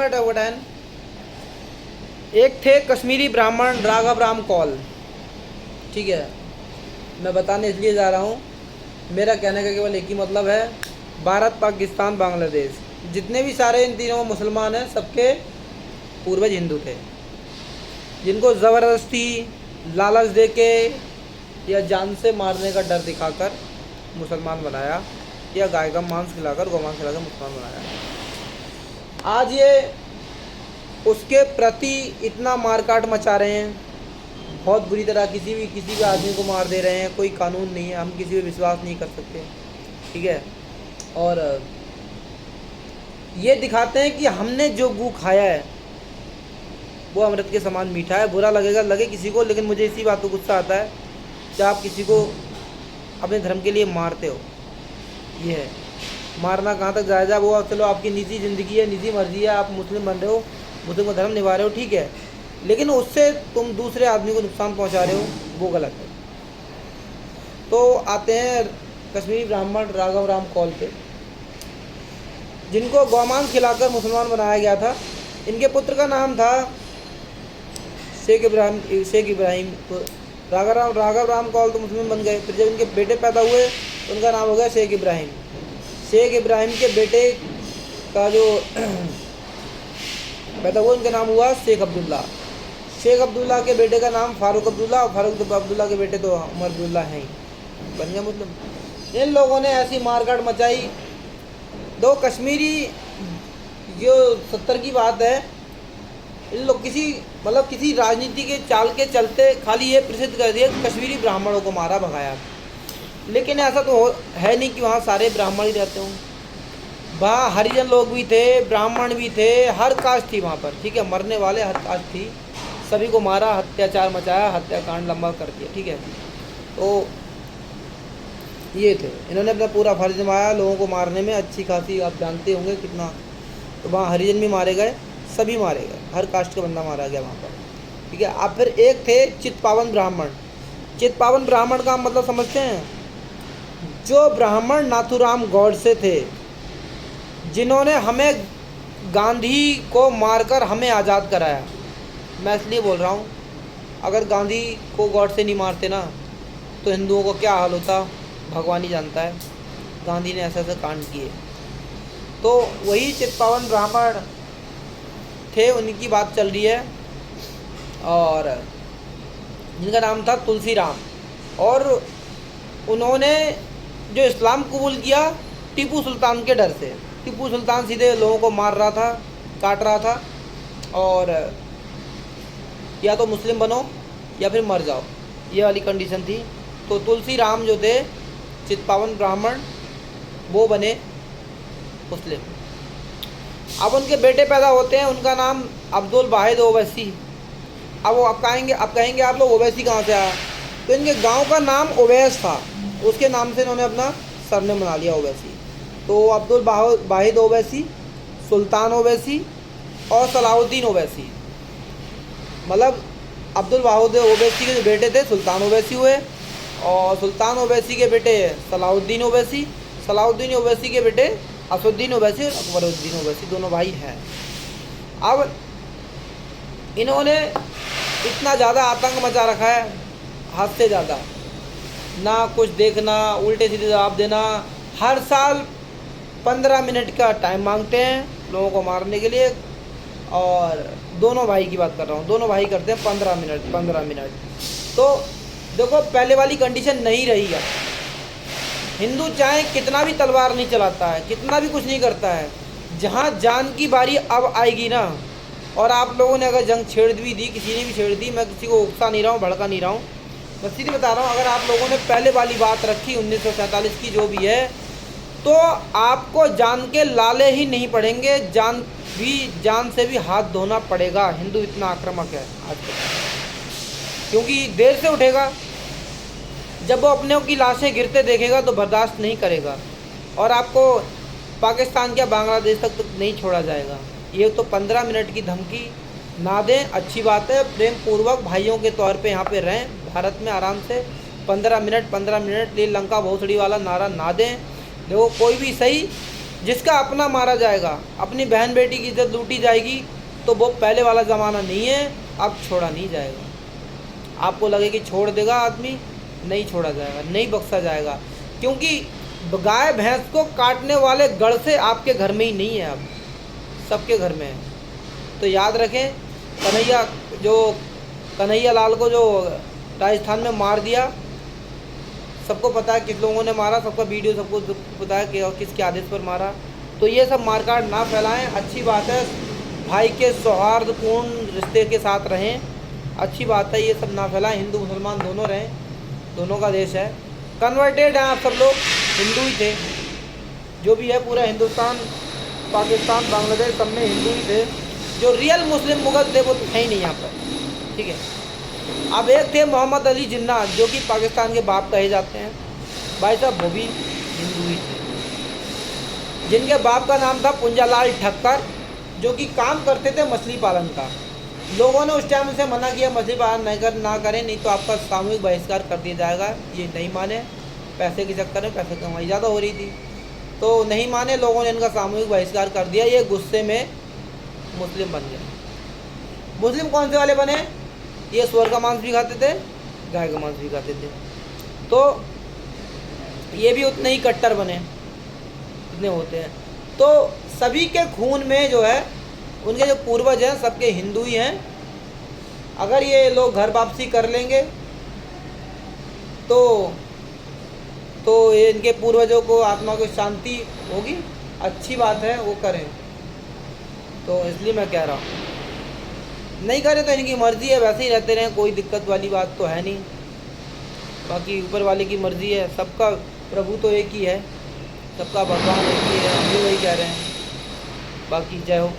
मैं टोगोडैन। एक थे कश्मीरी ब्राह्मण राघव राम कौल, ठीक है। मैं बताने इसलिए जा रहा हूँ, मेरा कहने का केवल एक ही मतलब है, भारत पाकिस्तान बांग्लादेश जितने भी सारे इन तीनों मुसलमान हैं, सबके पूर्वज हिंदू थे, जिनको ज़बरदस्ती लालच दे के या जान से मारने का डर दिखाकर मुसलमान बनाया, या गाय का मांस खिलाकर, गौमांस खिलाकर मुसलमान बनाया। आज ये उसके प्रति इतना मारकाट मचा रहे हैं, बहुत बुरी तरह किसी भी आदमी को मार दे रहे हैं। कोई कानून नहीं है, हम किसी पे विश्वास नहीं कर सकते, ठीक है। और ये दिखाते हैं कि हमने जो गू खाया है वो अमृत के समान मीठा है। बुरा लगेगा लगे किसी को, लेकिन मुझे इसी बात को गुस्सा आता है कि आप किसी को अपने धर्म के लिए मारते हो। ये है मारना कहाँ तक जायज़ है वो चलो आपकी निजी ज़िंदगी है, निजी मर्जी है, आप मुस्लिम बन रहे हो, मुस्लिम का धर्म निभा रहे हो, ठीक है, लेकिन उससे तुम दूसरे आदमी को नुकसान पहुँचा रहे हो, वो गलत है। तो आते हैं कश्मीरी ब्राह्मण राघव राम कौल पे, जिनको गौमांस खिलाकर मुसलमान बनाया गया था। इनके पुत्र का नाम था शेख इब्राहिम। तो राघव राम कौल तो मुस्लिम बन गए। फिर जब इनके बेटे पैदा हुए तो उनका नाम हो गया शेख इब्राहिम। शेख इब्राहिम के बेटे का जो पैदा हुआ उनका नाम हुआ शेख अब्दुल्ला। शेख अब्दुल्ला के बेटे का नाम फारूक अब्दुल्ला, और फारूक अब्दुल्ला के बेटे तो उमर अब्दुल्ला हैं ही, बन गया मुस्लिम। इन लोगों ने ऐसी मारकाट मचाई। दो कश्मीरी जो 70 की बात है, इन लोग किसी राजनीति के चाल के चलते खाली ये प्रसिद्ध कर दिया कश्मीरी ब्राह्मणों को मारा भगाया। लेकिन ऐसा तो है नहीं कि वहाँ सारे ब्राह्मण ही रहते हों। वहाँ हरिजन लोग भी थे, ब्राह्मण भी थे, हर कास्ट थी वहाँ पर, ठीक है। मरने वाले हर कास्ट थी, सभी को मारा, अत्याचार मचाया, हत्याकांड लंबा कर दिया, ठीक है। तो ये थे, इन्होंने अपना पूरा फर्ज निभाया लोगों को मारने में। अच्छी खासी आप जानते होंगे कितना। तो वहाँ हरिजन भी मारे गए, सभी मारे गए, हर कास्ट का बंदा मारा गया वहाँ पर, ठीक है। अब फिर एक थे चित्पावन ब्राह्मण। चित्पावन ब्राह्मण का मतलब समझते हैं? जो ब्राह्मण नाथूराम गौडसे थे, जिन्होंने हमें गांधी को मारकर हमें आज़ाद कराया। मैं इसलिए बोल रहा हूँ, अगर गांधी को गौडसे नहीं मारते ना तो हिंदुओं को क्या हाल होता भगवान ही जानता है। गांधी ने ऐसे कांड किए। तो वही चित्पावन ब्राह्मण थे, उनकी बात चल रही है, और जिनका नाम था तुलसी राम। और उन्होंने जो इस्लाम कबूल किया टीपू सुल्तान के डर से। टीपू सुल्तान सीधे लोगों को मार रहा था, काट रहा था, और या तो मुस्लिम बनो या फिर मर जाओ, ये वाली कंडीशन थी। तो तुलसी राम जो थे चित्पावन ब्राह्मण, वो बने मुस्लिम। अब उनके बेटे पैदा होते हैं, उनका नाम अब्दुल वाहिद ओवैसी। अब वो आप कहेंगे आप लोग ओवैसी कहाँ से आया? तो इनके गांव का नाम ओवैस था, उसके नाम से इन्होंने अपना सरनेम बना लिया ओवैसी। तो अब्दुल वाहिद ओवैसी, सुल्तान ओवैसी और सलाहुद्दीन ओवैसी, मतलब अब्दुल वाहिद ओवैसी के जो बेटे थे सुल्तान ओवैसी हुए, और सुल्तान ओवैसी के बेटे सलाहुद्दीन ओवैसी, सलाहुद्दीन ओवैसी के बेटे असुद्दीन ओवैसी और अकबरुद्दीन ओवैसी, दोनों भाई हैं। अब इन्होंने इतना ज़्यादा आतंक मचा रखा है, हद से ज़्यादा, ना कुछ देखना, उल्टे सीधे जवाब देना। हर साल 15 मिनट का टाइम मांगते हैं लोगों को मारने के लिए। और दोनों भाई की बात कर रहा हूँ, दोनों भाई करते हैं 15 मिनट। तो देखो पहले वाली कंडीशन नहीं रही है। हिंदू चाहे कितना भी तलवार नहीं चलाता है, कितना भी कुछ नहीं करता है, जहाँ जान की बारी अब आएगी ना, और आप लोगों ने अगर जंग छेड़ भी दी, किसी ने भी छेड़ दी, मैं किसी को उकसा नहीं रहा हूँ, भड़का नहीं रहा हूँ, मैं सीधे बता रहा हूँ, अगर आप लोगों ने पहले वाली बात रखी 1947 की जो भी है, तो आपको जान के लाले ही नहीं पड़ेंगे, जान से भी हाथ धोना पड़ेगा। हिंदू इतना आक्रामक है आजकल, क्योंकि देर से उठेगा। जब वो अपने की लाशें गिरते देखेगा तो बर्दाश्त नहीं करेगा, और आपको पाकिस्तान या बांग्लादेश तक तो नहीं छोड़ा जाएगा। ये तो 15 मिनट की धमकी ना दें, अच्छी बात है, प्रेम पूर्वक भाइयों के तौर पे यहाँ पे रहें भारत में आराम से। 15 मिनट ले लंका भोसड़ी वाला नारा ना दें। देखो कोई भी सही, जिसका अपना मारा जाएगा, अपनी बहन बेटी की इज्जत लूटी जाएगी, तो वो पहले वाला ज़माना नहीं है, अब छोड़ा नहीं जाएगा। आपको लगे कि छोड़ देगा आदमी, नहीं छोड़ा जाएगा, नहीं बख्शा जाएगा, क्योंकि गाय भैंस को काटने वाले गढ़ से आपके घर में ही नहीं है, अब सबके घर में है। तो याद रखें, कन्हैया लाल को जो राजस्थान में मार दिया, सबको पता है किस लोगों ने मारा, सबका वीडियो सबको पता है कि किसके आदेश पर मारा। तो ये सब मारकाट ना फैलाएं, अच्छी बात है, भाई के सौहार्दपूर्ण रिश्ते के साथ रहें, अच्छी बात है, ये सब ना फैलाएं। हिंदू मुसलमान दोनों रहें, दोनों का देश है। कन्वर्टेड हैं आप सब लोग, हिंदू ही थे, जो भी है पूरा हिंदुस्तान, पाकिस्तान, बांग्लादेश सब में हिंदू ही थे। जो रियल मुस्लिम मुगल थे वो तो है ही नहीं यहाँ पर, ठीक है। अब एक थे मोहम्मद अली जिन्ना, जो कि पाकिस्तान के बाप कहे जाते हैं, भाई साहब वो भी हिंदू ही थे, जिनके बाप का नाम था पुंजालाल ठक्कर, जो कि काम करते थे मछली पालन का। लोगों ने उस टाइम उनसे मना किया मछली पालन ना करें, नहीं तो आपका सामूहिक बहिष्कार कर दिया जाएगा। ये नहीं माने, पैसे के चक्कर में, पैसे कमाई ज़्यादा हो रही थी तो नहीं माने, लोगों ने इनका सामूहिक बहिष्कार कर दिया। ये गुस्से में मुस्लिम बन गए। मुस्लिम कौन से वाले बने? ये सुअर का मांस भी खाते थे, गाय का मांस भी खाते थे, तो ये भी उतने ही कट्टर बने, इतने होते हैं। तो सभी के खून में जो है, उनके जो पूर्वज हैं सबके हिंदू ही हैं। अगर ये लोग घर वापसी कर लेंगे तो ये इनके पूर्वजों को, आत्मा को शांति होगी, अच्छी बात है, वो करें। तो इसलिए मैं कह रहा हूँ, नहीं करें तो इनकी मर्ज़ी है, वैसे ही रहते रहें, कोई दिक्कत वाली बात तो है नहीं। बाकी ऊपर वाले की मर्ज़ी है, सबका प्रभु तो एक ही है, सबका भगवान एक ही है, हम भी वही कह रहे हैं। बाकी जय हो।